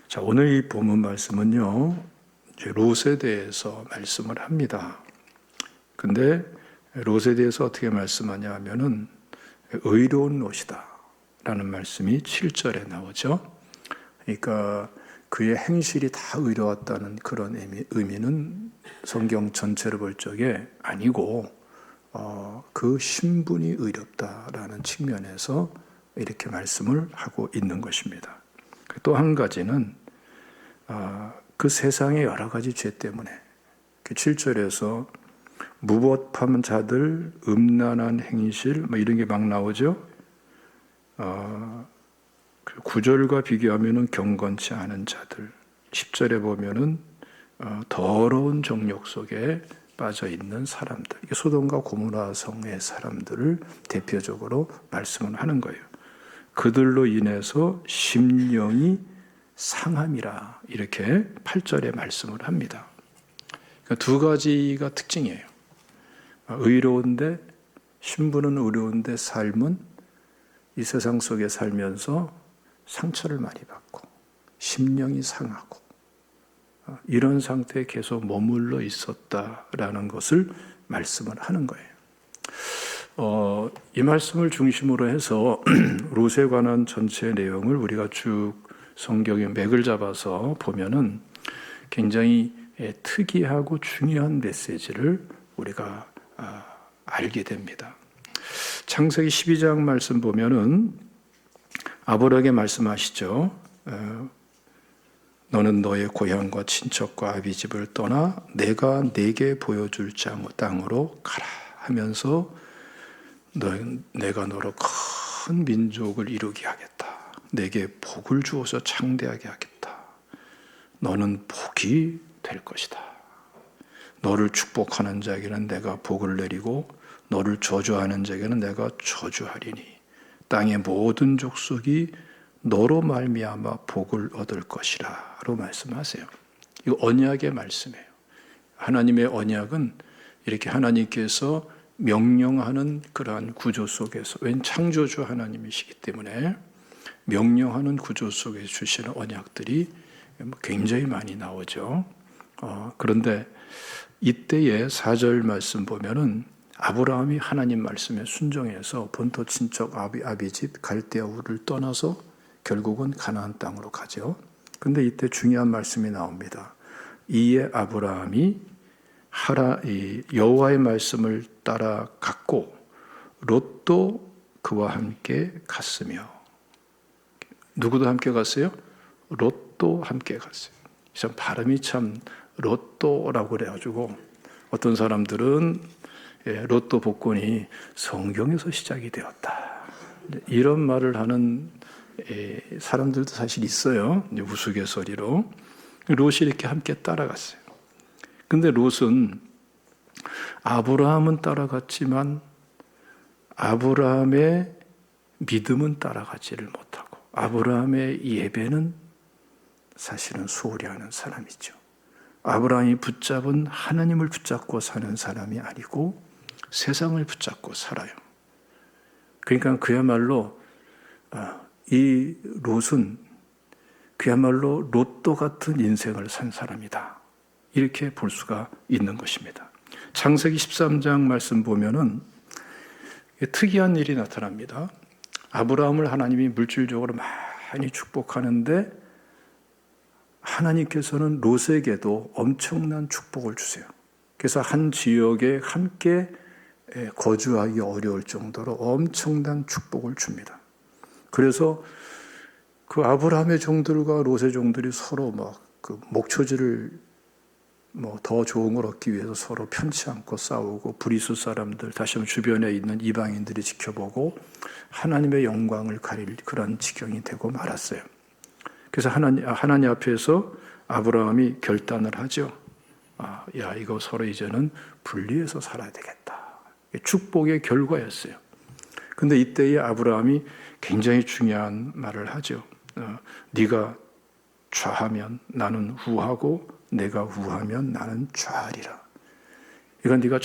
자, 오늘 이 본문 말씀은요, 이제 롯에 대해서 말씀을 합니다. 근데 롯에 대해서 어떻게 말씀하냐 하면은 의로운 롯이다 라는 말씀이 7절에 나오죠. 그러니까 그의 행실이 다 의로웠다는 그런 의미는 성경 전체를 볼 적에 아니고 그 신분이 의롭다라는 측면에서 이렇게 말씀을 하고 있는 것입니다. 또 한 가지는 그 세상의 여러 가지 죄 때문에 7절에서 무법한 자들, 음란한 행실 이런 게 막 나오죠. 9절과 비교하면 경건치 않은 자들, 10절에 보면은 더러운 정욕 속에 빠져 있는 사람들, 이게 소돔과 고모라 성의 사람들을 대표적으로 말씀을 하는 거예요. 그들로 인해서 심령이 상함이라 이렇게 8절에 말씀을 합니다. 그러니까 두 가지가 특징이에요. 의로운데, 신분은 의로운데 삶은 이 세상 속에 살면서 상처를 많이 받고 심령이 상하고 이런 상태에 계속 머물러 있었다라는 것을 말씀을 하는 거예요. 이 말씀을 중심으로 해서 롯에 관한 전체 내용을 우리가 쭉 성경의 맥을 잡아서 보면은 굉장히 특이하고 중요한 메시지를 우리가 알게 됩니다. 창세기 12장 말씀 보면은 아브라함에게 말씀하시죠. 너는 너의 고향과 친척과 아비집을 떠나 내가 네게 보여줄 땅으로 가라 하면서 내가 너로 큰 민족을 이루게 하겠다. 내게 복을 주어서 창대하게 하겠다. 너는 복이 될 것이다. 너를 축복하는 자에게는 내가 복을 내리고 너를 저주하는 자에게는 내가 저주하리니 땅의 모든 족속이 너로 말미암아 복을 얻을 것이라로 말씀하세요. 이거 언약의 말씀이에요. 하나님의 언약은 이렇게 하나님께서 명령하는 그러한 구조 속에서, 웬 창조주 하나님이시기 때문에 명령하는 구조 속에 주시는 언약들이 굉장히 많이 나오죠. 그런데 이때의 4절 말씀 보면은 아브라함이 하나님 말씀에 순종해서 본토 친척 아비집 갈대아 우를 떠나서 결국은 가나안 땅으로 가죠. 그런데 이때 중요한 말씀이 나옵니다. 이에 아브라함이 여호와의 말씀을 따라갔고 롯도 그와 함께 갔으며, 누구도 함께 갔어요? 롯도 함께 갔어요. 참 발음이 참 롯도라고 그래가지고 어떤 사람들은 롯도 복권이 성경에서 시작이 되었다 이런 말을 하는 사람들도 사실 있어요. 우스갯소리로. 롯이 이렇게 함께 따라갔어요. 근데 롯은 아브라함은 따라갔지만 아브라함의 믿음은 따라가지를 못하고 아브라함의 예배는 사실은 소홀히 하는 사람이죠. 아브라함이 붙잡은 하나님을 붙잡고 사는 사람이 아니고 세상을 붙잡고 살아요. 그러니까 그야말로 이 롯은 그야말로 롯도 같은 인생을 산 사람이다. 이렇게 볼 수가 있는 것입니다. 창세기 13장 말씀 보면은 특이한 일이 나타납니다. 아브라함을 하나님이 물질적으로 많이 축복하는데 하나님께서는 롯에게도 엄청난 축복을 주세요. 그래서 한 지역에 함께 거주하기 어려울 정도로 엄청난 축복을 줍니다. 그래서 그 아브라함의 종들과 롯의 종들이 서로 그 목초지를 더 좋은 걸 얻기 위해서 서로 편치 않고 싸우고 브리스 사람들, 다시 한번 주변에 있는 이방인들이 지켜보고 하나님의 영광을 가릴 그런 지경이 되고 말았어요. 그래서 하나님 앞에서 아브라함이 결단을 하죠. 야, 이거 서로 이제는 분리해서 살아야 되겠다. 축복의 결과였어요. 근데 이때에 아브라함이 굉장히 중요한 말을 하죠. 네가 좌하면 나는 우하고 내가 우하면 나는 좌하리라. 이건 네가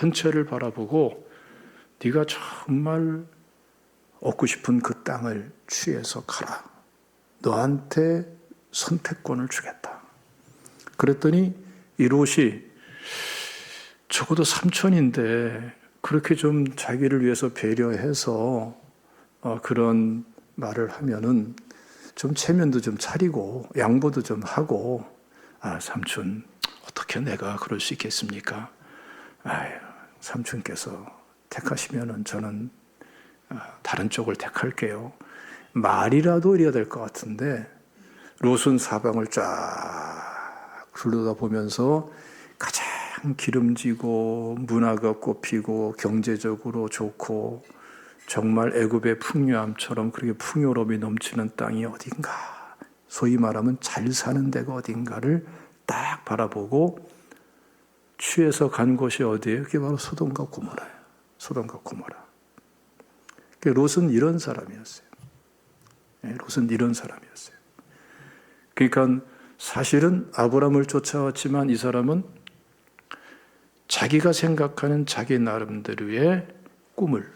전체를 바라보고 네가 정말 얻고 싶은 그 땅을 취해서 가라. 너한테 선택권을 주겠다. 그랬더니 이 롯이 적어도 삼촌인데 그렇게 좀 자기를 위해서 배려해서 그런 말을 하면은 좀 체면도 좀 차리고 양보도 좀 하고, 삼촌 어떻게 내가 그럴 수 있겠습니까? 삼촌께서 택하시면은 저는 다른 쪽을 택할게요. 말이라도 이래야 될 것 같은데 롯은 사방을 쫙 둘러다보면서 가장 기름지고 문화가 꼽히고 경제적으로 좋고 정말 애굽의 풍요함처럼 그렇게 풍요로움이 넘치는 땅이 어딘가, 소위 말하면 잘 사는 데가 어딘가를 딱 바라보고 취해서 간 곳이 어디예요? 그게 바로 소돔과 고모라예요. 소돔과 고모라. 롯은 이런 사람이었어요. 롯은 이런 사람이었어요. 그러니까 사실은 아브라함을 쫓아왔지만 이 사람은 자기가 생각하는 자기 나름대로의 꿈을,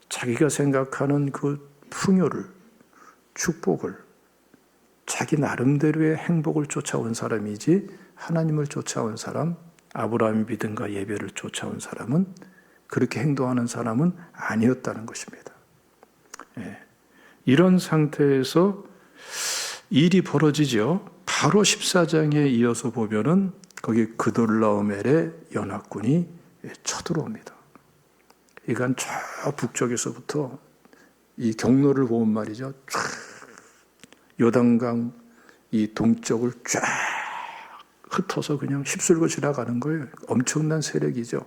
자기가 생각하는 그 풍요를, 축복을, 자기 나름대로의 행복을 쫓아온 사람이지 하나님을 쫓아온 사람, 아브라함의 믿음과 예배를 쫓아온 사람은, 그렇게 행동하는 사람은 아니었다는 것입니다. 이런 상태에서 일이 벌어지죠. 바로 14장에 이어서 보면은 거기 그돌라오멜의 연합군이 쳐들어옵니다. 그러니까 저 북쪽에서부터 이 경로를 보면 말이죠. 쫙 요단강 이 동쪽을 쫙 흩어서 그냥 휩쓸고 지나가는 거예요. 엄청난 세력이죠.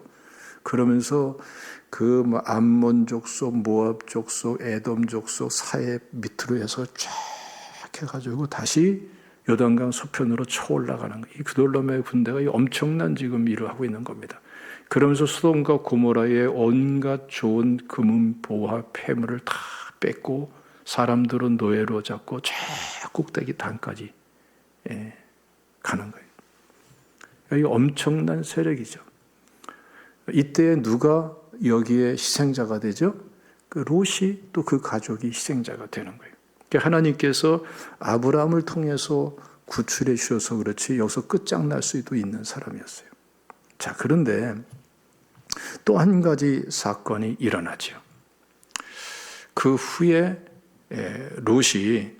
그러면서 그 암몬 족속, 모압 족속, 에돔 족속, 사해 밑으로 해서 쫙 해가지고 다시 요단강 서편으로 쳐 올라가는 거예요. 이 그돌라오멜 군대가 엄청난 지금 일을 하고 있는 겁니다. 그러면서 소돔과 고모라의 온갖 좋은 금은 보화 폐물을 다 뺏고 사람들은 노예로 잡고 저 꼭대기 단까지 가는 거예요. 이 엄청난 세력이죠. 이때 누가 여기에 희생자가 되죠? 그 롯이 또 그 가족이 희생자가 되는 거예요. 그러니까 하나님께서 아브라함을 통해서 구출해 주셔서 그렇지 여기서 끝장날 수도 있는 사람이었어요. 자, 그런데 또 한 가지 사건이 일어나죠. 그 후에 롯이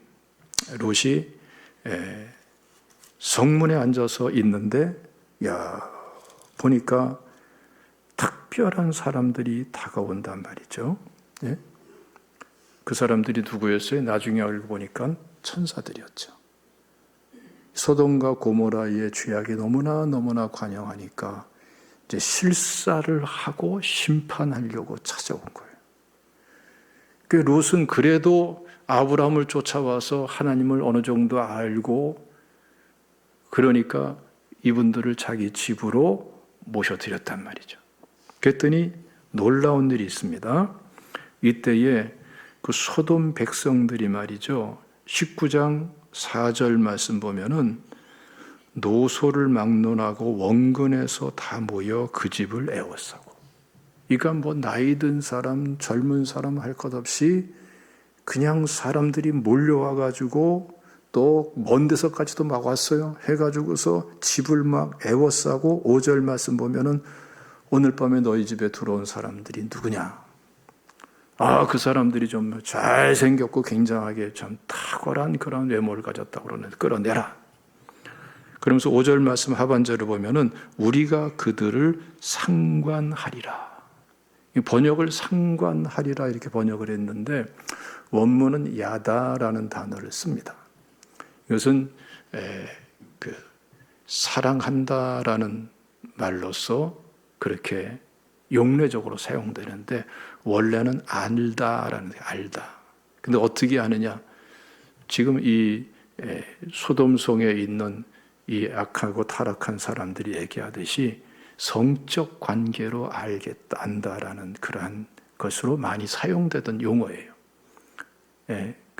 성문에 앉아서 있는데, 보니까 특별한 사람들이 다가온단 말이죠. 그 사람들이 누구였어요? 나중에 알고 보니까 천사들이었죠. 소돔과 고모라의 죄악이 너무나 관영하니까 이제 실사를 하고 심판하려고 찾아온 거예요. 그 롯은 그래도 아브라함을 쫓아와서 하나님을 어느 정도 알고, 그러니까 이분들을 자기 집으로 모셔드렸단 말이죠. 그랬더니 놀라운 일이 있습니다. 이때에 그 소돔 백성들이 말이죠, 19장 4절 말씀 보면은 노소를 막론하고 원근에서 다 모여 그 집을 애워싸고, 그러니까 나이 든 사람, 젊은 사람 할 것 없이 그냥 사람들이 몰려와가지고 또 먼 데서까지도 막 왔어요. 해가지고서 집을 막 애워싸고 5절 말씀 보면은 오늘 밤에 너희 집에 들어온 사람들이 누구냐? 그 사람들이 좀 잘생겼고 굉장하게 좀 탁월한 그런 외모를 가졌다고 그러는데 끌어내라. 그러면서 5절 말씀 하반절을 보면은 우리가 그들을 상관하리라. 번역을 상관하리라 이렇게 번역을 했는데 원문은 야다라는 단어를 씁니다. 이것은 사랑한다라는 말로서 그렇게 용례적으로 사용되는데 원래는 알다라는 게 알다. 근데 어떻게 아느냐? 지금 이 소돔성에 있는 이 악하고 타락한 사람들이 얘기하듯이 성적 관계로 알겠다, 안다라는 그러한 것으로 많이 사용되던 용어예요.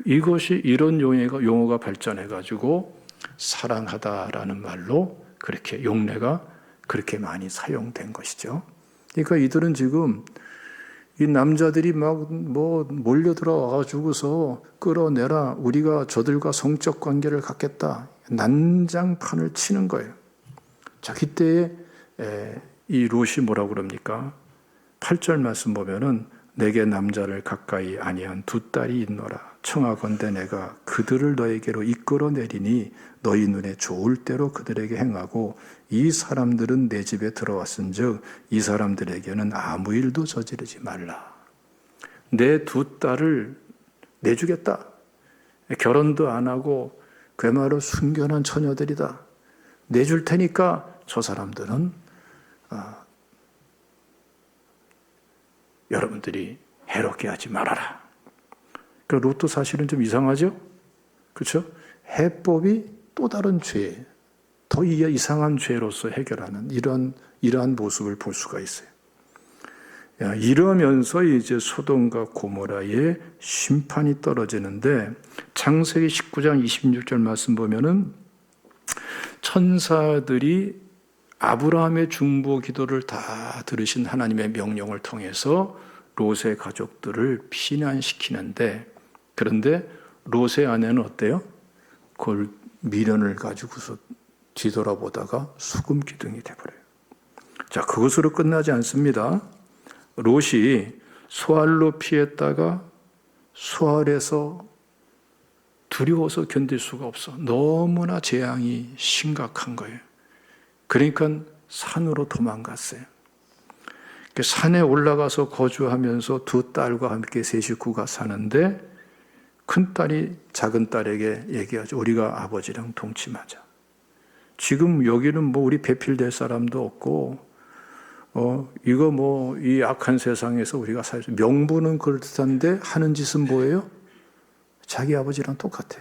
이것이 이런 용어가 발전해가지고 사랑하다라는 말로 그렇게 용례가 그렇게 많이 사용된 것이죠. 그러니까 이들은 지금 이 남자들이 막 몰려 들어와가지고서 끌어내라. 우리가 저들과 성적 관계를 갖겠다. 난장판을 치는 거예요. 자, 그때에 이 롯이 뭐라고 그럽니까? 8절 말씀 보면은 내게 남자를 가까이 아니한 두 딸이 있노라. 청하건대 내가 그들을 너에게로 이끌어 내리니 너희 눈에 좋을 대로 그들에게 행하고 이 사람들은 내 집에 들어왔은즉 이 사람들에게는 아무 일도 저지르지 말라. 내 두 딸을 내주겠다. 결혼도 안 하고 그야말로 순결한 처녀들이다. 내줄 테니까 저 사람들은 여러분들이 해롭게 하지 말아라. 그러니까 롯도 사실은 좀 이상하죠? 그렇죠? 해법이 또 다른 죄, 더 이상한 죄로서 해결하는 이러한 모습을 볼 수가 있어요. 이러면서 이제 소돔과 고모라의 심판이 떨어지는데 창세기 19장 26절 말씀 보면은 천사들이 아브라함의 중보 기도를 다 들으신 하나님의 명령을 통해서 롯의 가족들을 피난시키는데, 그런데 롯의 아내는 어때요? 그걸 미련을 가지고서 뒤돌아보다가 수금 기둥이 돼버려요. 자, 그것으로 끝나지 않습니다. 롯이 소알로 피했다가 소알에서 두려워서 견딜 수가 없어. 너무나 재앙이 심각한 거예요. 그러니까 산으로 도망갔어요. 산에 올라가서 거주하면서 두 딸과 함께 세 식구가 사는데 큰 딸이 작은 딸에게 얘기하죠. 우리가 아버지랑 동침하자. 지금 여기는 우리 배필될 사람도 없고 이거 이 악한 세상에서 우리가 명분은 그럴듯한데 하는 짓은 뭐예요? 자기 아버지랑 똑같아.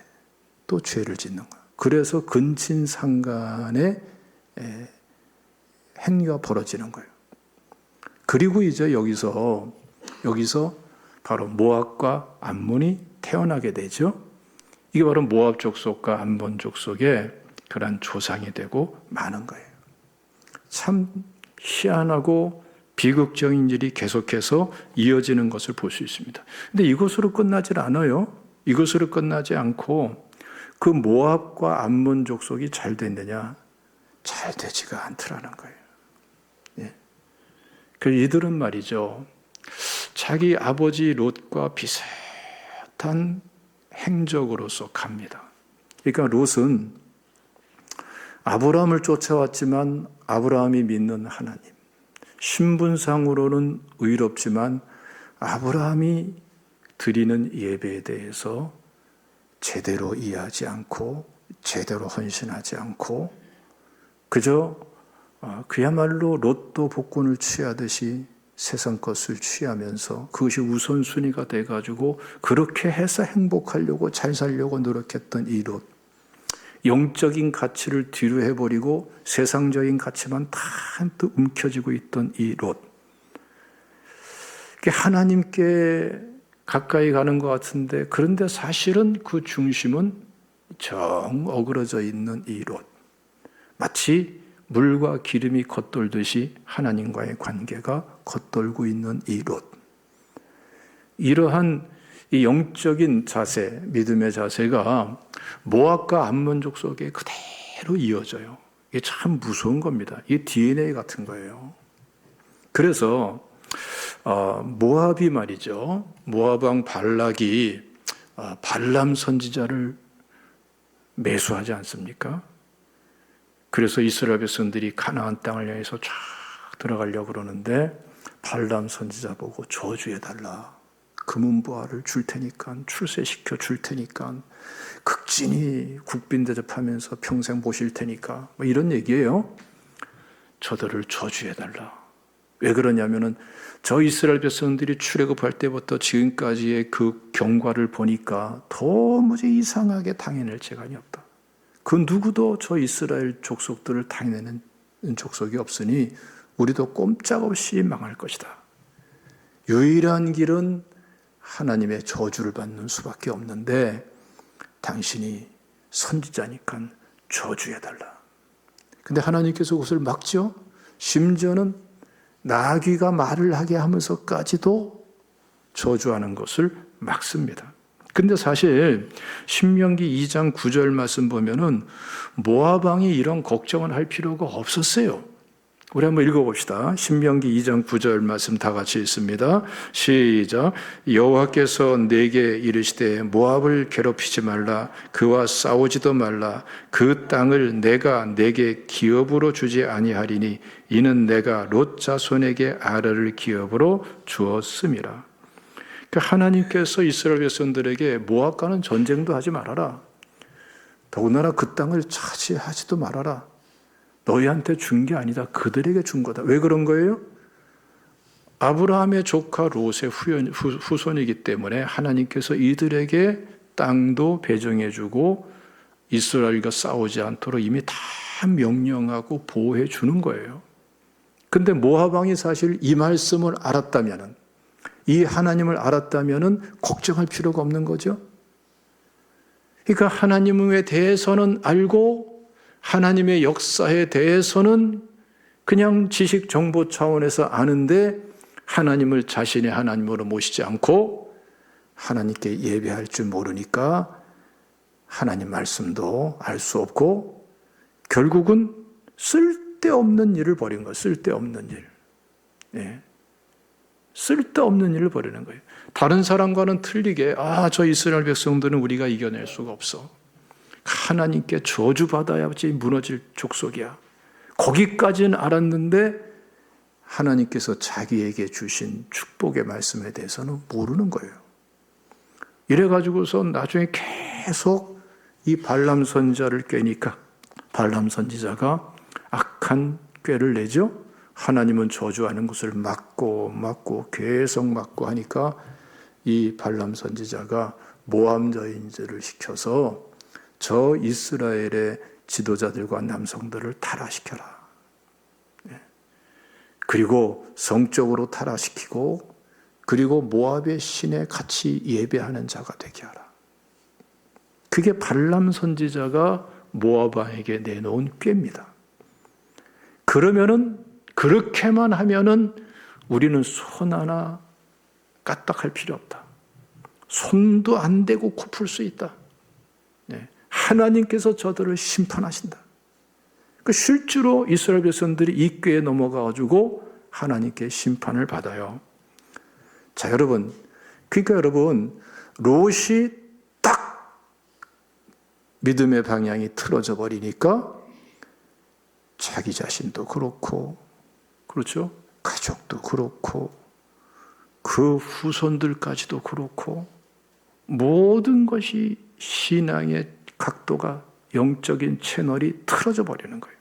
또 죄를 짓는 거야. 그래서 근친상간의 행위가 벌어지는 거예요. 그리고 이제 여기서 바로 모압과 암몬이 태어나게 되죠. 이게 바로 모압 족속과 암몬 족속의 그런 조상이 되고 마는 거예요. 참 희한하고 비극적인 일이 계속해서 이어지는 것을 볼 수 있습니다. 근데 이것으로 끝나질 않아요. 이것으로 끝나지 않고 그 모압과 암몬 족속이 잘 됐느냐? 잘 되지가 않더라는 거예요. 예. 그 이들은 말이죠. 자기 아버지 롯과 비슷한 행적으로서 갑니다. 그러니까 롯은 아브라함을 쫓아왔지만 아브라함이 믿는 하나님, 신분상으로는 의롭지만 아브라함이 드리는 예배에 대해서 제대로 이해하지 않고 제대로 헌신하지 않고 그저 그야말로 로또 복권을 취하듯이 세상 것을 취하면서 그것이 우선순위가 돼가지고 그렇게 해서 행복하려고 잘 살려고 노력했던 이 롯, 영적인 가치를 뒤로 해버리고 세상적인 가치만 잔뜩 움켜쥐고 있던 이 롯, 하나님께 가까이 가는 것 같은데 그런데 사실은 그 중심은 정 어그러져 있는 이 롯, 마치 물과 기름이 겉돌듯이 하나님과의 관계가 겉돌고 있는 이 롯, 이러한 이 영적인 자세, 믿음의 자세가 모압과 암몬족 속에 그대로 이어져요. 이게 참 무서운 겁니다. 이게 DNA 같은 거예요. 그래서 모압이 말이죠. 모압 왕 발락이 발람 선지자를 매수하지 않습니까? 그래서 이스라엘 백성들이 가나안 땅을 향해서 쫙 들어가려고 그러는데 발람 선지자 보고 저주해달라. 금은보화를 줄 테니까, 출세시켜 줄 테니까, 극진히 국빈 대접하면서 평생 모실 테니까, 이런 얘기예요. 저들을 저주해달라. 왜 그러냐면은 저 이스라엘 백성들이 출애굽할 때부터 지금까지의 그 경과를 보니까 도무지 이상하게 당해낼 재간이 없다. 그 누구도 저 이스라엘 족속들을 당해내는 족속이 없으니 우리도 꼼짝없이 망할 것이다. 유일한 길은 하나님의 저주를 받는 수밖에 없는데 당신이 선지자니까 저주해달라. 근데 하나님께서 그것을 막죠. 심지어는 나귀가 말을 하게 하면서까지도 저주하는 것을 막습니다. 근데 사실 신명기 2장 9절 말씀 보면은 모압 왕이 이런 걱정을 할 필요가 없었어요. 우리 한번 읽어봅시다. 신명기 2장 9절 말씀 다 같이 읽습니다. 시작. 여호와께서 내게 이르시되 모압을 괴롭히지 말라. 그와 싸우지도 말라. 그 땅을 내가 내게 기업으로 주지 아니하리니 이는 내가 롯 자손에게 아라를 기업으로 주었음이라. 하나님께서 이스라엘 백성들에게 모압과는 전쟁도 하지 말아라. 더군다나 그 땅을 차지하지도 말아라. 너희한테 준 게 아니다. 그들에게 준 거다. 왜 그런 거예요? 아브라함의 조카 롯의 후손이기 때문에 하나님께서 이들에게 땅도 배정해 주고 이스라엘과 싸우지 않도록 이미 다 명령하고 보호해 주는 거예요. 근데 모압 왕이 사실 이 말씀을 알았다면은, 이 하나님을 알았다면은 걱정할 필요가 없는 거죠. 그러니까 하나님에 대해서는 알고 하나님의 역사에 대해서는 그냥 지식 정보 차원에서 아는데 하나님을 자신의 하나님으로 모시지 않고 하나님께 예배할 줄 모르니까 하나님 말씀도 알 수 없고 결국은 쓸데없는 일을 벌인 거예요. 쓸데없는 일. 예. 쓸데없는 일을 벌이는 거예요. 다른 사람과는 틀리게 저 이스라엘 백성들은 우리가 이겨낼 수가 없어. 하나님께 저주받아야지 무너질 족속이야. 거기까지는 알았는데 하나님께서 자기에게 주신 축복의 말씀에 대해서는 모르는 거예요. 이래가지고서 나중에 계속 이 발람 선지자를 꾀니까 발람 선지자가 악한 꾀를 내죠. 하나님은 저주하는 것을 막고 계속 막고 하니까 이 발람 선지자가 모압 여인들을 시켜서 저 이스라엘의 지도자들과 남성들을 타락시켜라. 그리고 성적으로 타락시키고 그리고 모압의 신에 같이 예배하는 자가 되게 하라. 그게 발람 선지자가 모압 왕에게 내놓은 꾀입니다. 그러면은 그렇게만 하면은 우리는 손 하나 까딱할 필요 없다. 손도 안 대고 코 풀 수 있다. 하나님께서 저들을 심판하신다. 실제로 이스라엘 백성들이 이 꾀에 넘어가가지고 하나님께 심판을 받아요. 자, 여러분. 그러니까 여러분, 롯이 딱 믿음의 방향이 틀어져 버리니까 자기 자신도 그렇고, 그렇죠? 가족도 그렇고, 그 후손들까지도 그렇고, 모든 것이 신앙의 각도가 영적인 채널이 틀어져 버리는 거예요.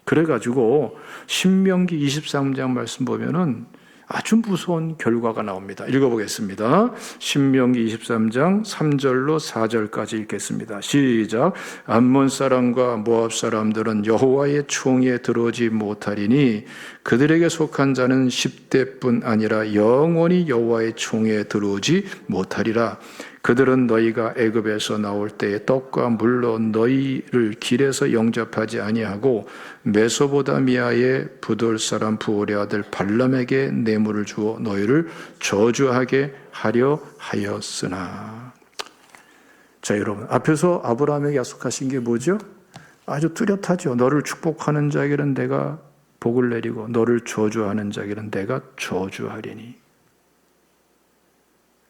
그래가지고 신명기 23장 말씀 보면은 아주 무서운 결과가 나옵니다. 읽어보겠습니다. 신명기 23장 3절로 4절까지 읽겠습니다. 시작. 암몬 사람과 모압 사람들은 여호와의 총에 들어오지 못하리니 그들에게 속한 자는 10대뿐 아니라 영원히 여호와의 총에 들어오지 못하리라. 그들은 너희가 애굽에서 나올 때에 떡과 물로 너희를 길에서 영접하지 아니하고 메소보다미아의 부돌 사람 부올의 아들 발람에게 뇌물을 주어 너희를 저주하게 하려 하였으나. 자, 여러분, 앞에서 아브라함에게 약속하신 게 뭐죠? 아주 뚜렷하죠. 너를 축복하는 자에게는 내가 복을 내리고 너를 저주하는 자에게는 내가 저주하리니.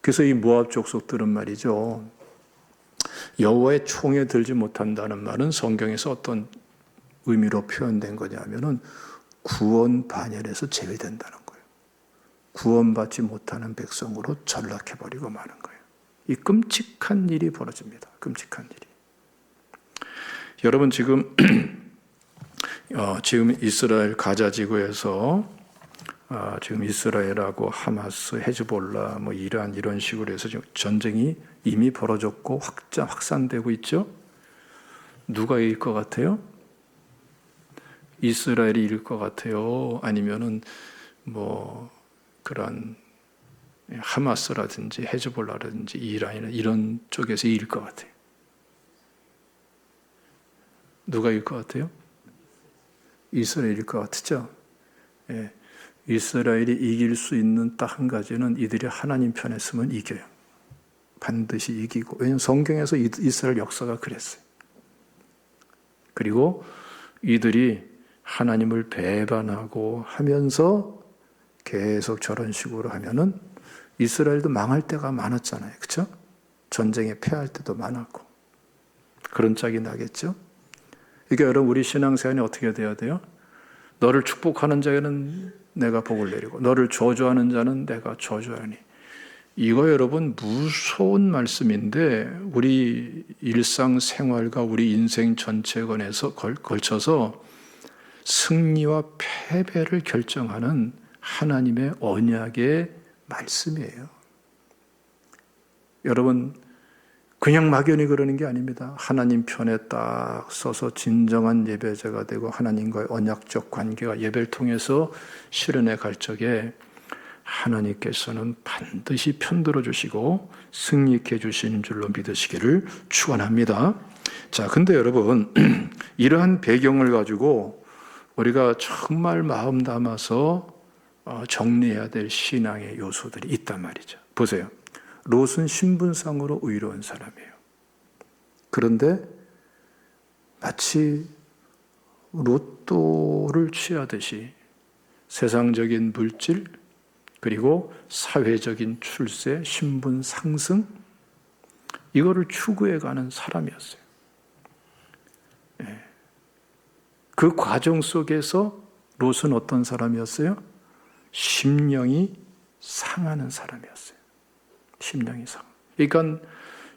그래서 이 모압 족속들은 말이죠, 여호와의 총에 들지 못한다는 말은 성경에서 어떤 의미로 표현된 거냐면은 구원 반열에서 제외된다는 거예요. 구원받지 못하는 백성으로 전락해버리고 마는 거예요. 이 끔찍한 일이 벌어집니다. 끔찍한 일이. 여러분, 지금 이스라엘 가자 지구에서 지금 이스라엘하고 하마스, 헤즈볼라, 이란 이런 식으로 해서 지금 전쟁이 이미 벌어졌고 확산되고 있죠. 누가 이길 것 같아요? 이스라엘이 이길 것 같아요? 아니면은 그런 하마스라든지 헤즈볼라라든지 이란이나 이런 쪽에서 이길 것 같아요? 누가 이길 것 같아요? 이스라엘일 것 같죠? 예. 이스라엘이 이길 수 있는 딱 한 가지는 이들이 하나님 편에 서면 이겨요. 반드시 이기고. 왜냐하면 성경에서 이스라엘 역사가 그랬어요. 그리고 이들이 하나님을 배반하고 하면서 계속 저런 식으로 하면은 이스라엘도 망할 때가 많았잖아요. 그렇죠? 전쟁에 패할 때도 많았고. 그런 짝이 나겠죠? 그러니까 여러분, 우리 신앙생활이 어떻게 돼야 돼요? 너를 축복하는 자에는 내가 복을 내리고 너를 저주하는 자는 내가 저주하니. 이거 여러분 무서운 말씀인데 우리 일상생활과 우리 인생 전체에 걸쳐서 승리와 패배를 결정하는 하나님의 언약의 말씀이에요. 여러분, 그냥 막연히 그러는 게 아닙니다. 하나님 편에 딱 서서 진정한 예배자가 되고 하나님과의 언약적 관계가 예배를 통해서 실현해 갈 적에 하나님께서는 반드시 편들어 주시고 승리케 해주시는 줄로 믿으시기를 축원합니다. 자, 근데 여러분, 이러한 배경을 가지고 우리가 정말 마음 담아서 정리해야 될 신앙의 요소들이 있단 말이죠. 보세요. 롯은 신분상으로 의로운 사람이에요. 그런데 마치 로또를 취하듯이 세상적인 물질, 그리고 사회적인 출세, 신분 상승, 이거를 추구해가는 사람이었어요. 그 과정 속에서 롯은 어떤 사람이었어요? 심령이 상하는 사람이었어요. 심령이 상하. 그러니까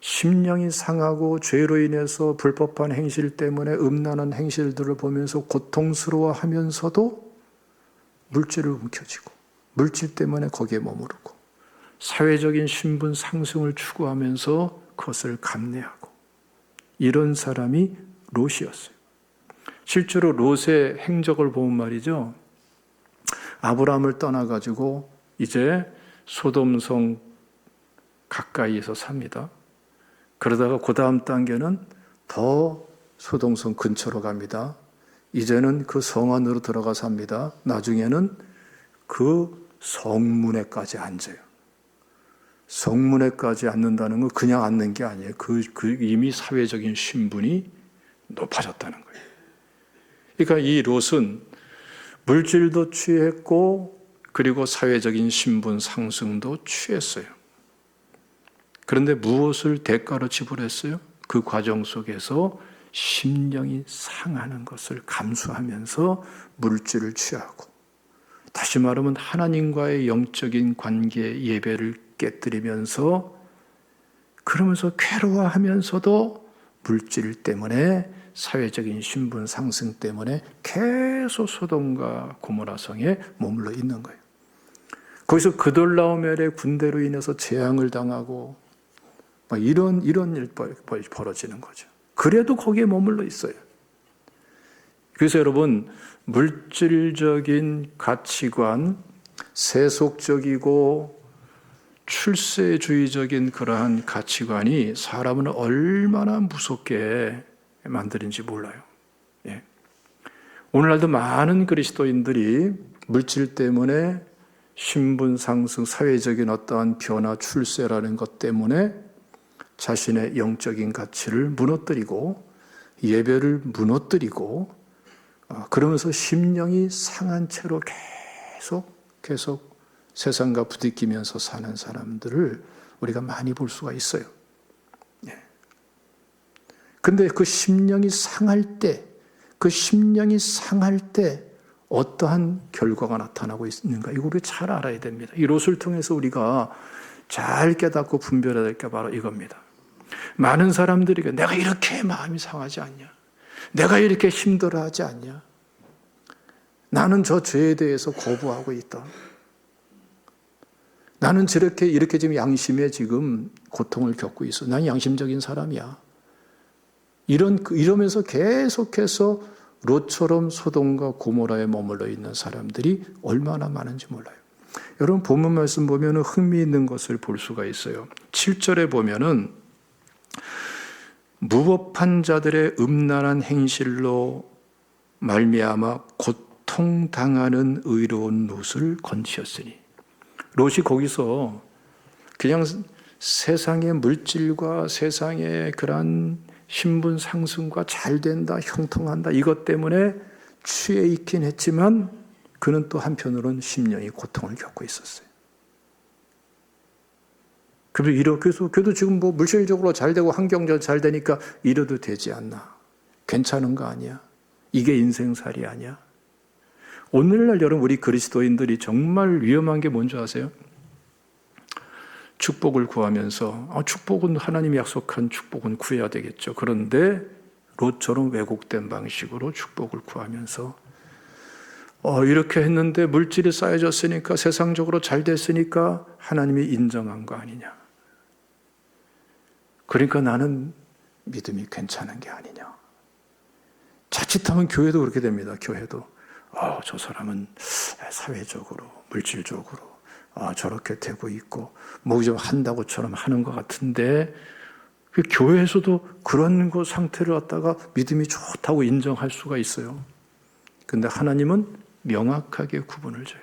심령이 상하고 죄로 인해서 불법한 행실 때문에 음란한 행실들을 보면서 고통스러워하면서도 물질을 움켜쥐고 물질 때문에 거기에 머무르고 사회적인 신분 상승을 추구하면서 그것을 감내하고 이런 사람이 롯이었어요. 실제로 롯의 행적을 보면 말이죠. 아브라함을 떠나가지고 이제 소돔성 가까이에서 삽니다. 그러다가 그 다음 단계는 더 소돔성 근처로 갑니다. 이제는 그 성 안으로 들어가 삽니다. 나중에는 그 성문에까지 앉아요. 성문에까지 앉는다는 건 그냥 앉는 게 아니에요. 그 이미 사회적인 신분이 높아졌다는 거예요. 그러니까 이 롯은 물질도 취했고 그리고 사회적인 신분 상승도 취했어요. 그런데 무엇을 대가로 지불했어요? 그 과정 속에서 심령이 상하는 것을 감수하면서 물질을 취하고 다시 말하면 하나님과의 영적인 관계 예배를 깨뜨리면서 그러면서 괴로워하면서도 물질 때문에 사회적인 신분 상승 때문에 계속 소돔과 고모라 성에 머물러 있는 거예요. 거기서 그돌라오멜의 군대로 인해서 재앙을 당하고 이런 일 벌어지는 거죠. 그래도 거기에 머물러 있어요. 그래서 여러분, 물질적인 가치관, 세속적이고 출세주의적인 그러한 가치관이 사람을 얼마나 무섭게 만드는지 몰라요. 예. 오늘날도 많은 그리스도인들이 물질 때문에 신분 상승, 사회적인 어떠한 변화, 출세라는 것 때문에 자신의 영적인 가치를 무너뜨리고 예배를 무너뜨리고 그러면서 심령이 상한 채로 계속 세상과 부딪히면서 사는 사람들을 우리가 많이 볼 수가 있어요. 근데 그 심령이 상할 때, 어떠한 결과가 나타나고 있는가? 이거 우리 잘 알아야 됩니다. 이 롯을 통해서 우리가 잘 깨닫고 분별해야 될 게 바로 이겁니다. 많은 사람들이 내가 이렇게 마음이 상하지 않냐? 내가 이렇게 힘들어하지 않냐? 나는 저 죄에 대해서 거부하고 있다. 나는 이렇게 지금 양심에 지금 고통을 겪고 있어. 난 양심적인 사람이야. 이러면서 계속해서 롯처럼 소돔과 고모라에 머물러 있는 사람들이 얼마나 많은지 몰라요. 여러분 본문 말씀 보면 흥미있는 것을 볼 수가 있어요. 7절에 보면은 무법한 자들의 음란한 행실로 말미암아 고통당하는 의로운 롯을 건지셨으니. 롯이 거기서 그냥 세상의 물질과 세상의 그러한 신분 상승과 잘 된다, 형통한다 이것 때문에 취해 있긴 했지만 그는 또 한편으로는 심령이 고통을 겪고 있었어요. 그래서 그래도 지금 뭐 물질적으로 잘 되고 환경적으로 잘 되니까 이래도 되지 않나? 괜찮은 거 아니야? 이게 인생살이 아니야? 오늘날 여러분 우리 그리스도인들이 정말 위험한 게 뭔지 아세요? 축복을 구하면서 축복은 하나님이 약속한 축복은 구해야 되겠죠. 그런데 롯처럼 왜곡된 방식으로 축복을 구하면서 이렇게 했는데 물질이 쌓여졌으니까 세상적으로 잘 됐으니까 하나님이 인정한 거 아니냐. 그러니까 나는 믿음이 괜찮은 게 아니냐. 자칫하면 교회도 그렇게 됩니다. 교회도 저 사람은 사회적으로 물질적으로 저렇게 되고 있고 뭐 좀 한다고처럼 하는 것 같은데 교회에서도 그런 거 상태를 갖다가 믿음이 좋다고 인정할 수가 있어요. 근데 하나님은 명확하게 구분을 줘요.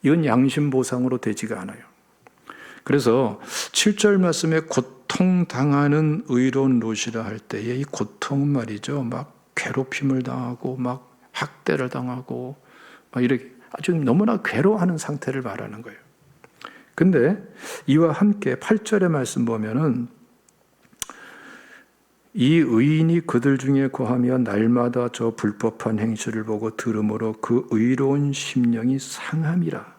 이건 양심보상으로 되지가 않아요. 그래서 7절 말씀에 고통당하는 의로운 롯이라 할 때에 이 고통은 말이죠. 막 괴롭힘을 당하고 막 학대를 당하고 막 이렇게 아주 너무나 괴로워하는 상태를 말하는 거예요. 근데 이와 함께 8절의 말씀 보면은 이 의인이 그들 중에 거하며 날마다 저 불법한 행실을 보고 들음으로 그 의로운 심령이 상함이라.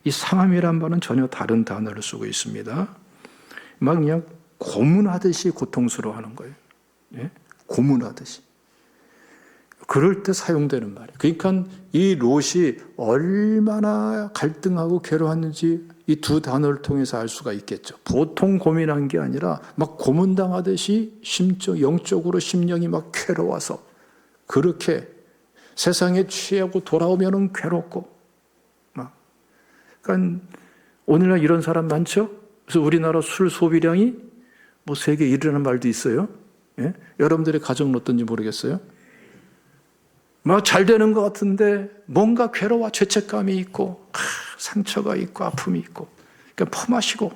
이 상함이란 말은 전혀 다른 단어를 쓰고 있습니다. 막 그냥 고문하듯이 고통스러워하는 거예요. 예? 고문하듯이. 그럴 때 사용되는 말이에요. 그러니까 이 롯이 얼마나 갈등하고 괴로웠는지 이 두 단어를 통해서 알 수가 있겠죠. 보통 고민한 게 아니라 막 고문당하듯이 영적으로 심령이 막 괴로워서 그렇게 세상에 취하고 돌아오면은 괴롭고 막. 그러니까 오늘날 이런 사람 많죠? 그래서 우리나라 술 소비량이 뭐 세계 1위라는 말도 있어요. 예? 여러분들의 가정은 어떤지 모르겠어요. 막 잘 되는 것 같은데 뭔가 괴로워 죄책감이 있고 상처가 있고 아픔이 있고 그러니까 퍼마시고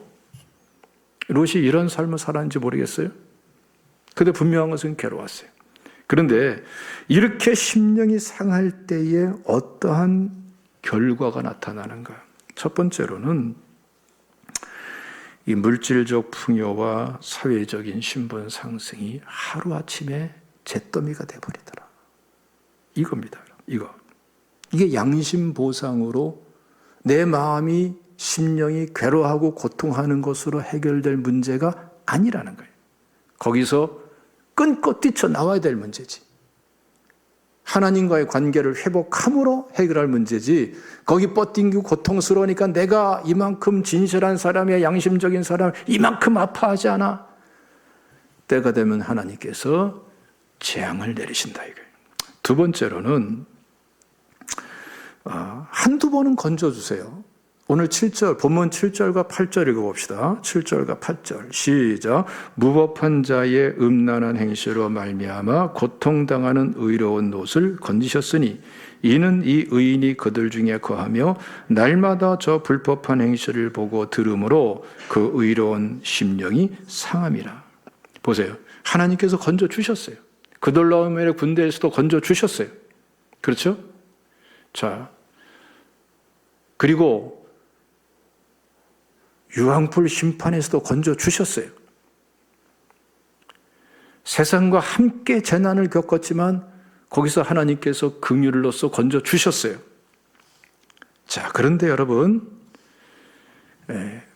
롯이 이런 삶을 살았는지 모르겠어요. 근데 분명한 것은 괴로웠어요. 그런데 이렇게 심령이 상할 때에 어떠한 결과가 나타나는가? 첫 번째로는 이 물질적 풍요와 사회적인 신분 상승이 하루아침에 잿더미가 돼버리더라. 이겁니다. 이게 양심보상으로 내 마음이 심령이 괴로워하고 고통하는 것으로 해결될 문제가 아니라는 거예요. 거기서 끊고 뛰쳐나와야 될 문제지. 하나님과의 관계를 회복함으로 해결할 문제지 거기 뻗딩기고 고통스러우니까 내가 이만큼 진실한 사람이야 양심적인 사람 이만큼 아파하지 않아. 때가 되면 하나님께서 재앙을 내리신다 이거예요. 두 번째로는 한두 번은 건져주세요. 오늘 7절, 본문 7절과 8절 읽어봅시다. 7절과 8절 시작. 무법한 자의 음란한 행실로 말미암아 고통당하는 의로운 롯을 건지셨으니 이는 이 의인이 그들 중에 거하며 날마다 저 불법한 행실을 보고 들음으로 그 의로운 심령이 상함이라. 보세요. 하나님께서 건져주셨어요. 그돌라오멜의 군대에서도 건져주셨어요. 그렇죠? 자, 그리고 유황불 심판에서도 건져주셨어요. 세상과 함께 재난을 겪었지만 거기서 하나님께서 긍휼로서 건져주셨어요. 자, 그런데 여러분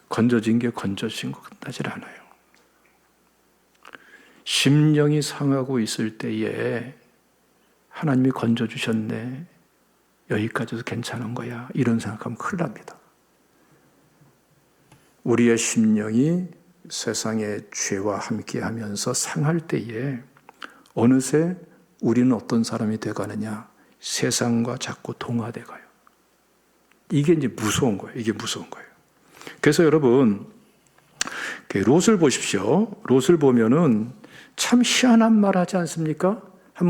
건져진 게 건져진 것 같지 않아요. 심령이 상하고 있을 때에 하나님이 건져주셨네. 여기까지도 괜찮은 거야. 이런 생각하면 큰일 납니다. 우리의 심령이 세상의 죄와 함께하면서 상할 때에 어느새 우리는 어떤 사람이 돼가느냐? 세상과 자꾸 동화돼 가요. 이게 이제 무서운 거예요. 이게 무서운 거예요. 그래서 여러분 롯을 보십시오. 롯을 보면은 참 희한한 말 하지 않습니까?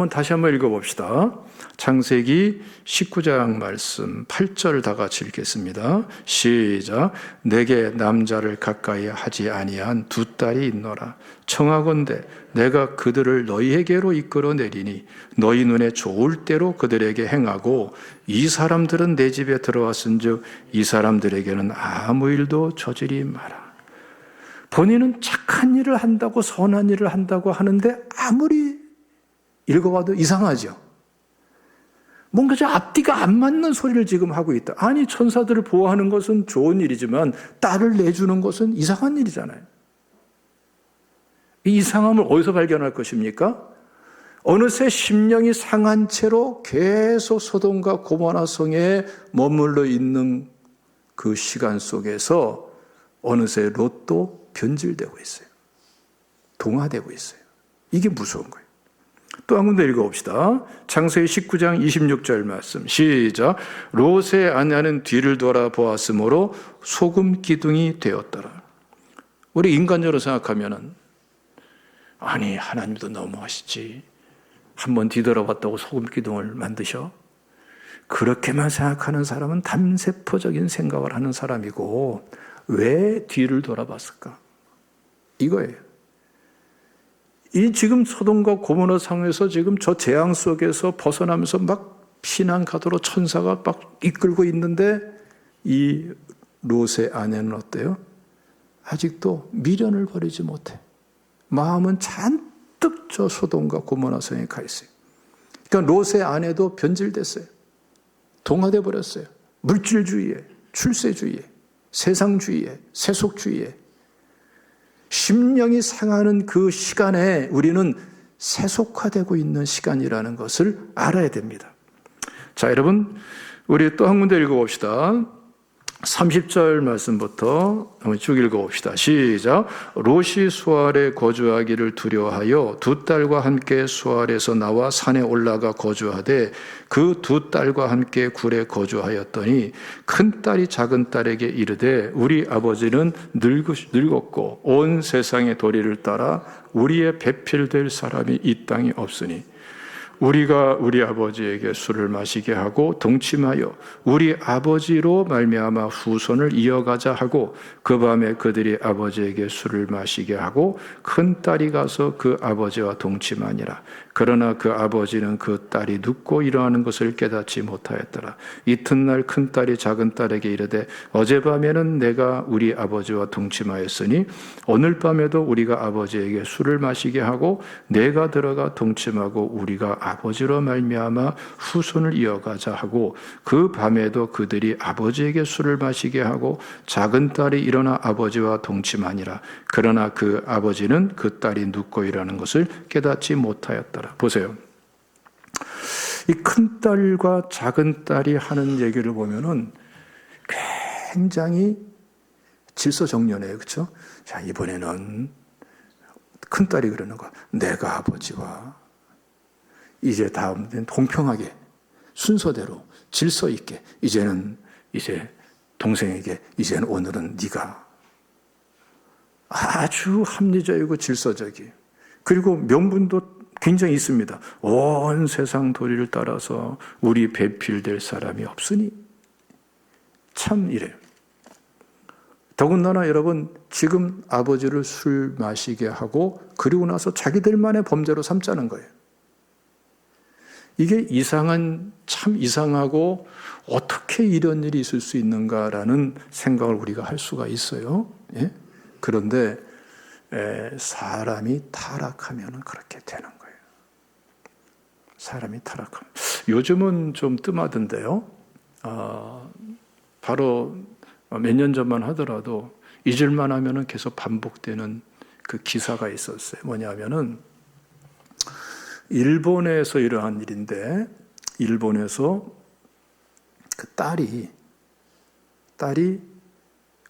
다시 한번 읽어봅시다. 창세기 19장 말씀 8절 다 같이 읽겠습니다. 시작. 내게 남자를 가까이 하지 아니한 두 딸이 있노라. 청하건대 내가 그들을 너희에게로 이끌어내리니 너희 눈에 좋을 대로 그들에게 행하고 이 사람들은 내 집에 들어왔은즉 이 사람들에게는 아무 일도 저지르지 마라. 본인은 착한 일을 한다고 선한 일을 한다고 하는데 아무리 읽어봐도 이상하죠. 뭔가 저 앞뒤가 안 맞는 소리를 지금 하고 있다. 아니, 천사들을 보호하는 것은 좋은 일이지만 딸을 내주는 것은 이상한 일이잖아요. 이 이상함을 어디서 발견할 것입니까? 어느새 심령이 상한 채로 계속 소돔과 고모라 성에 머물러 있는 그 시간 속에서 어느새 롯도 변질되고 있어요. 동화되고 있어요. 이게 무서운 거예요. 또 한 군데 읽어봅시다. 창세기 19장 26절 말씀 시작. 롯의 아내는 뒤를 돌아보았으므로 소금 기둥이 되었더라. 우리 인간적으로 생각하면은 아니 하나님도 너무하시지. 한번 뒤돌아봤다고 소금 기둥을 만드셔? 그렇게만 생각하는 사람은 담세포적인 생각을 하는 사람이고 왜 뒤를 돌아봤을까? 이거예요. 이 지금 소돔과 고모라 상에서 지금 저 재앙 속에서 벗어나면서 막 피난 가도로 천사가 막 이끌고 있는데 이 롯의 아내는 어때요? 아직도 미련을 버리지 못해. 마음은 잔뜩 저 소돔과 고모라 성에 가 있어요. 그러니까 롯의 아내도 변질됐어요. 동화돼 버렸어요. 물질주의에, 출세주의에, 세상주의에, 세속주의에. 심령이 상하는 그 시간에 우리는 세속화되고 있는 시간이라는 것을 알아야 됩니다. 자, 여러분, 우리 또 한 군데 읽어봅시다. 30절 말씀부터 한번 쭉 읽어봅시다. 시작. 롯이 수알에 거주하기를 두려워하여 두 딸과 함께 수알에서 나와 산에 올라가 거주하되 그 두 딸과 함께 굴에 거주하였더니 큰 딸이 작은 딸에게 이르되 우리 아버지는 늙었고 온 세상의 도리를 따라 우리의 배필될 사람이 이 땅에 없으니 우리가 우리 아버지에게 술을 마시게 하고 동침하여 우리 아버지로 말미암아 후손을 이어가자 하고 그 밤에 그들이 아버지에게 술을 마시게 하고 큰 딸이 가서 그 아버지와 동침하니라. 그러나 그 아버지는 그 딸이 눕고 일어나는 것을 깨닫지 못하였더라. 이튿날 큰 딸이 작은 딸에게 이르되 어젯밤에는 내가 우리 아버지와 동침하였으니 오늘 밤에도 우리가 아버지에게 술을 마시게 하고 내가 들어가 동침하고 우리가 아버지로 말미암아 후손을 이어가자 하고 그 밤에도 그들이 아버지에게 술을 마시게 하고 작은 딸이 일어나 아버지와 동침하니라. 그러나 그 아버지는 그 딸이 눕고 일어나는 것을 깨닫지 못하였더라. 보세요. 이 큰 딸과 작은 딸이 하는 얘기를 보면은 굉장히 질서정연해요. 그렇죠? 자, 이번에는 큰 딸이 그러는 거야. 내가 아버지와 이제 다음엔 공평하게 순서대로 질서 있게 이제는 이제 동생에게 이제는 오늘은 네가 아주 합리적이고 질서적이에요. 그리고 명분도 굉장히 있습니다. 온 세상 도리를 따라서 우리 배필될 사람이 없으니 참 이래요. 더군다나 여러분 지금 아버지를 술 마시게 하고 그리고 나서 자기들만의 범죄로 삼자는 거예요. 이게 참 이상하고 어떻게 이런 일이 있을 수 있는가라는 생각을 우리가 할 수가 있어요. 예? 그런데 사람이 타락하면 그렇게 되는 거예요. 사람이 타락하면. 요즘은 좀 뜸하던데요. 바로 몇 년 전만 하더라도 잊을만 하면은 계속 반복되는 그 기사가 있었어요. 뭐냐면은 일본에서 이러한 일인데 일본에서 그 딸이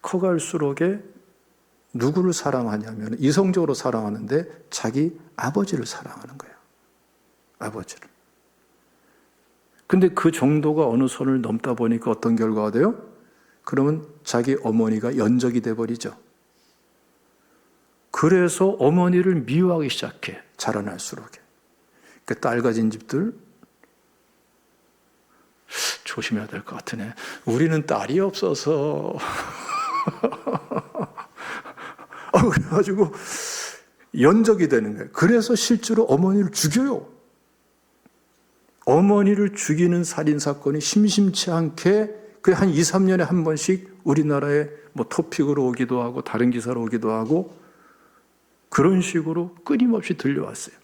커갈수록에 누구를 사랑하냐면 이성적으로 사랑하는데 자기 아버지를 사랑하는 거예요. 아버지를. 근데 그 정도가 어느 선을 넘다 보니까 어떤 결과가 돼요? 그러면 자기 어머니가 연적이 돼버리죠. 그래서 어머니를 미워하기 시작해. 자라날수록. 그 딸 가진 집들 조심해야 될 것 같으네. 우리는 딸이 없어서 그래가지고 연적이 되는 거예요. 그래서 실제로 어머니를 죽여요. 어머니를 죽이는 살인사건이 심심치 않게 그 한 2, 3년에 한 번씩 우리나라에 뭐 토픽으로 오기도 하고 다른 기사로 오기도 하고 그런 식으로 끊임없이 들려왔어요.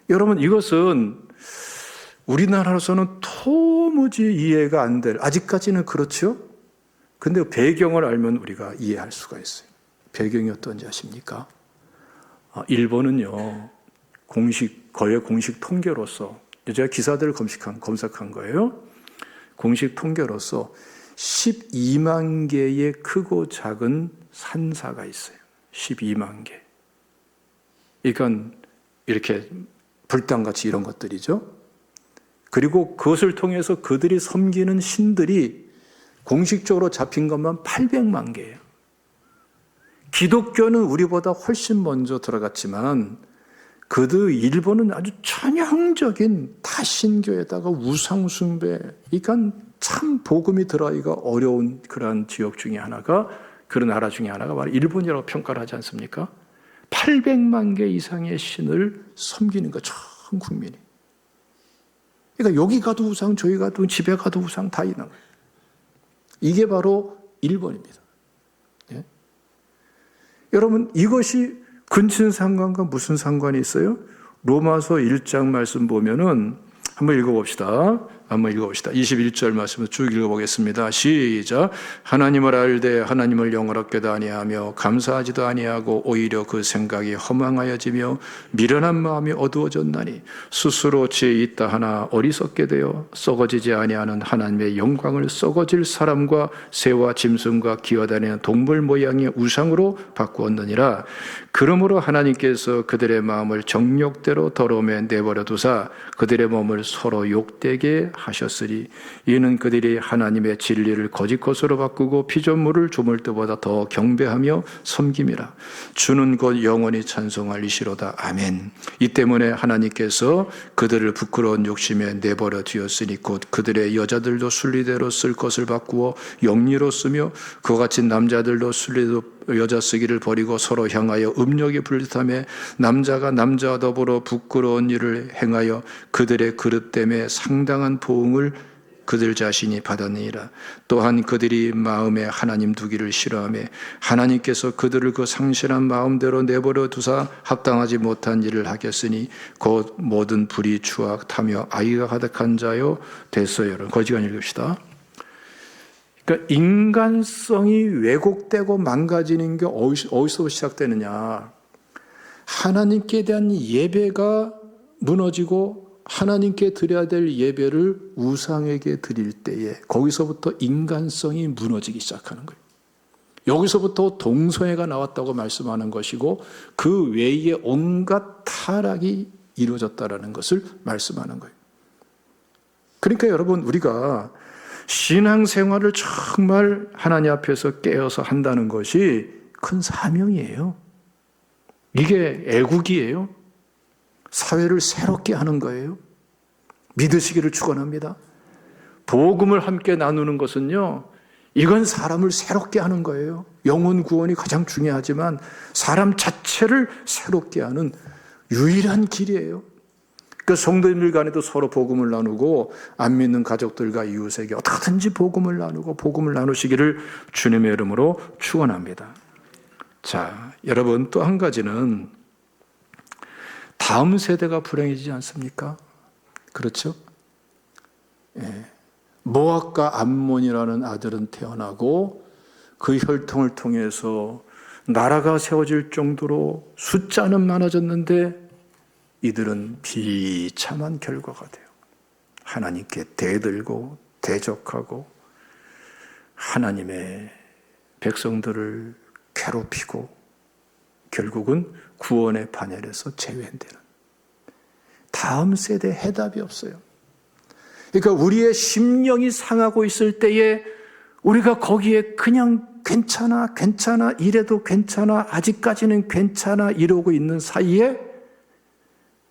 여러분, 이것은 우리나라로서는 도무지 이해가 안 될, 아직까지는 그렇죠? 근데 배경을 알면 우리가 이해할 수가 있어요. 배경이 어떤지 아십니까? 일본은요, 거의 공식 통계로서, 제가 기사들을 검색한 거예요. 공식 통계로서 12만 개의 크고 작은 산사가 있어요. 12만 개. 그러니까 이렇게 불당같이 이런 것들이죠. 그리고 그것을 통해서 그들이 섬기는 신들이 공식적으로 잡힌 것만 800만 개예요. 기독교는 우리보다 훨씬 먼저 들어갔지만 일본은 아주 전형적인 다신교에다가 우상숭배, 그러니까 참 복음이 들어가기가 어려운 그러한 지역 중에 하나가, 그런 나라 중에 하나가 바로 일본이라고 평가를 하지 않습니까? 800만 개 이상의 신을 섬기는 거, 전 국민이. 그러니까 여기 가도 우상, 저기 가도, 집에 가도 우상 다 있는 거예요. 이게 바로 일본입니다. 예? 여러분, 이것이 근친상간과 무슨 상관이 있어요? 로마서 1장 말씀 보면은 한번 읽어봅시다. 21절 말씀을 쭉 읽어보겠습니다. 시작. 하나님을 알되 하나님을 영원롭게도 아니하며 감사하지도 아니하고 오히려 그 생각이 허망하여지며 미련한 마음이 어두워졌나니 스스로 지혜 있다 하나 어리석게 되어 썩어지지 아니하는 하나님의 영광을 썩어질 사람과 새와 짐승과 기어다니는 동물 모양의 우상으로 바꾸었느니라. 그러므로 하나님께서 그들의 마음을 정욕대로 더러움에 내버려 두사 그들의 몸을 서로 욕되게 하셨으리. 이는 그들이 하나님의 진리를 거짓 것으로 바꾸고 피조물을 조물 때보다 더 경배하며 섬김이라. 주는 곧 영원히 찬송할 이시로다. 아멘. 이 때문에 하나님께서 그들을 부끄러운 욕심에 내버려 두었으니 곧 그들의 여자들도 순리대로 쓸 것을 바꾸어 영리로 쓰며 그와 같이 남자들도 순리대로 여자 쓰기를 버리고 서로 향하여 음욕에 불릿하며 남자가 남자와 더불어 부끄러운 일을 행하여 그들의 그릇 때문에 상당한 보응을 그들 자신이 받았느니라. 또한 그들이 마음에 하나님 두기를 싫어하며 하나님께서 그들을 그 상실한 마음대로 내버려 두사 합당하지 못한 일을 하겠으니 곧 모든 불의 추악 탐욕 악의가 가득한 자요 됐어요. 거지간 읽읍시다. 그러니까 인간성이 왜곡되고 망가지는 게 어디서 시작되느냐? 하나님께 대한 예배가 무너지고 하나님께 드려야 될 예배를 우상에게 드릴 때에 거기서부터 인간성이 무너지기 시작하는 거예요. 여기서부터 동성애가 나왔다고 말씀하는 것이고 그 외에 온갖 타락이 이루어졌다는 것을 말씀하는 거예요. 그러니까 여러분, 우리가 신앙생활을 정말 하나님 앞에서 깨어서 한다는 것이 큰 사명이에요. 이게 애국이에요. 사회를 새롭게 하는 거예요. 믿으시기를 축원합니다. 복음을 함께 나누는 것은요, 이건 사람을 새롭게 하는 거예요. 영혼 구원이 가장 중요하지만 사람 자체를 새롭게 하는 유일한 길이에요. 그 성도님들 간에도 서로 복음을 나누고 안 믿는 가족들과 이웃에게 어떻게든지 복음을 나누고 복음을 나누시기를 주님의 이름으로 축원합니다. 자, 여러분, 또 한 가지는 다음 세대가 불행해지지 않습니까? 그렇죠? 예. 모압과 암몬이라는 아들은 태어나고 그 혈통을 통해서 나라가 세워질 정도로 숫자는 많아졌는데 이들은 비참한 결과가 돼요. 하나님께 대들고 대적하고 하나님의 백성들을 괴롭히고 결국은 구원의 반열에서 제외되는, 다음 세대에 해답이 없어요. 그러니까 우리의 심령이 상하고 있을 때에 우리가 거기에 그냥 괜찮아 이래도 괜찮아 아직까지는 괜찮아 이러고 있는 사이에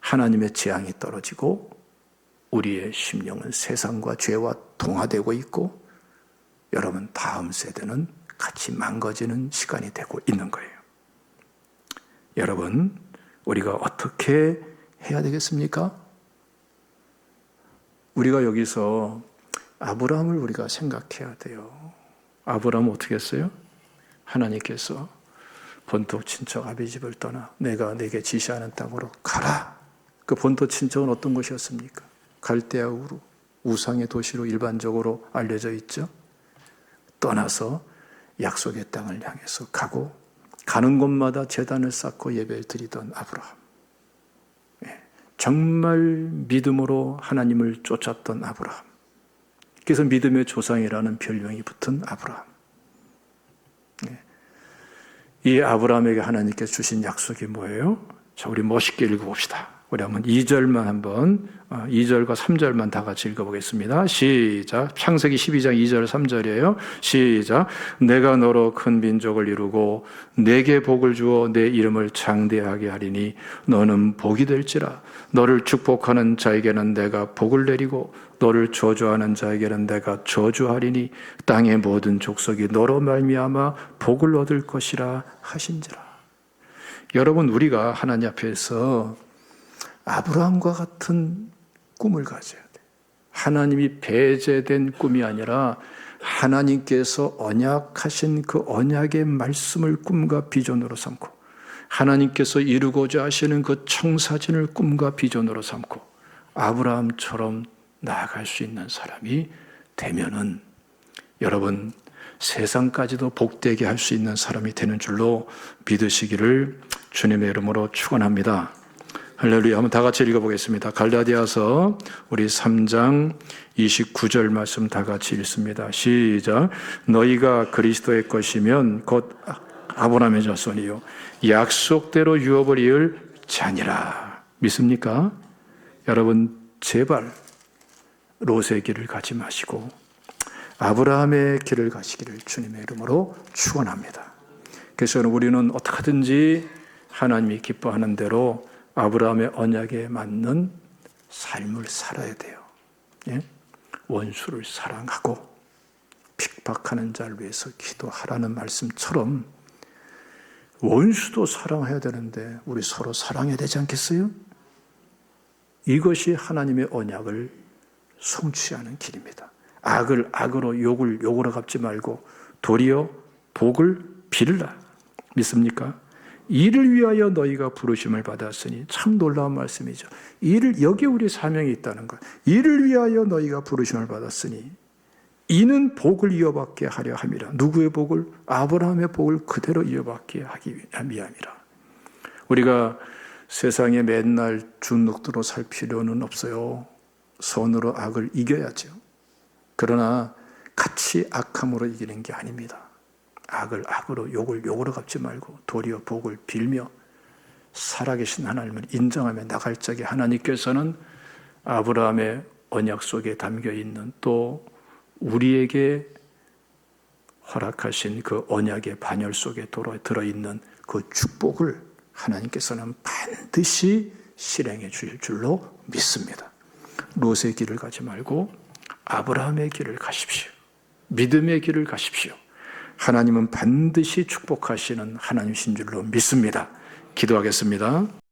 하나님의 재앙이 떨어지고 우리의 심령은 세상과 죄와 동화되고 있고 여러분 다음 세대는 같이 망가지는 시간이 되고 있는 거예요. 여러분 우리가 어떻게 해야 되겠습니까? 우리가 여기서 아브라함을 우리가 생각해야 돼요. 아브라함은 어떻게 했어요? 하나님께서 본토 친척 아비 집을 떠나 내가 네게 지시하는 땅으로 가라. 그 본토 친척은 어떤 곳이었습니까? 갈대아 우루, 우상의 도시로 일반적으로 알려져 있죠. 떠나서 약속의 땅을 향해서 가고 가는 곳마다 제단을 쌓고 예배를 드리던 아브라함. 정말 믿음으로 하나님을 쫓았던 아브라함. 그래서 믿음의 조상이라는 별명이 붙은 아브라함. 이 아브라함에게 하나님께서 주신 약속이 뭐예요? 자, 우리 멋있게 읽어봅시다. 우리 한번 2절만 한번 2절과 3절만 다 같이 읽어보겠습니다. 시작. 창세기 12장 2절 3절이에요. 시작. 내가 너로 큰 민족을 이루고 내게 복을 주어 내 이름을 장대하게 하리니 너는 복이 될지라. 너를 축복하는 자에게는 내가 복을 내리고 너를 저주하는 자에게는 내가 저주하리니 땅의 모든 족속이 너로 말미암아 복을 얻을 것이라 하신지라. 여러분 우리가 하나님 앞에서 아브라함과 같은 꿈을 가져야 돼요. 하나님이 배제된 꿈이 아니라 하나님께서 언약하신 그 언약의 말씀을 꿈과 비전으로 삼고 하나님께서 이루고자 하시는 그 청사진을 꿈과 비전으로 삼고 아브라함처럼 나아갈 수 있는 사람이 되면은 여러분 세상까지도 복되게 할 수 있는 사람이 되는 줄로 믿으시기를 주님의 이름으로 축원합니다. 할렐루야. 한번 다 같이 읽어보겠습니다. 갈라디아서 우리 3장 29절 말씀 다 같이 읽습니다. 시작. 너희가 그리스도의 것이면 곧 아브라함의 자손이요 약속대로 유업을 이을 자니라. 믿습니까? 여러분 제발 롯의 길을 가지 마시고 아브라함의 길을 가시기를 주님의 이름으로 축원합니다. 그래서 우리는 어떻게든지 하나님이 기뻐하는 대로 아브라함의 언약에 맞는 삶을 살아야 돼요. 예? 원수를 사랑하고 핍박하는 자를 위해서 기도하라는 말씀처럼 원수도 사랑해야 되는데 우리 서로 사랑해야 되지 않겠어요? 이것이 하나님의 언약을 성취하는 길입니다. 악을 악으로 욕을 욕으로 갚지 말고 도리어 복을 빌라. 믿습니까? 이를 위하여 너희가 부르심을 받았으니 참 놀라운 말씀이죠. 여기에 우리 사명이 있다는 것. 이를 위하여 너희가 부르심을 받았으니 이는 복을 이어받게 하려 함이라. 누구의 복을? 아브라함의 복을 그대로 이어받게 하기 위함이라. 우리가 세상에 맨날 주눅들어 살 필요는 없어요. 선으로 악을 이겨야죠. 그러나 같이 악함으로 이기는 게 아닙니다. 악을 악으로 욕을 욕으로 갚지 말고 도리어 복을 빌며 살아계신 하나님을 인정하며 나갈 적에 하나님께서는 아브라함의 언약 속에 담겨있는 또 우리에게 허락하신 그 언약의 반열 속에 들어있는 그 축복을 하나님께서는 반드시 실행해 주실 줄로 믿습니다. 롯의 길을 가지 말고 아브라함의 길을 가십시오. 믿음의 길을 가십시오. 하나님은 반드시 축복하시는 하나님이신 줄로 믿습니다. 기도하겠습니다.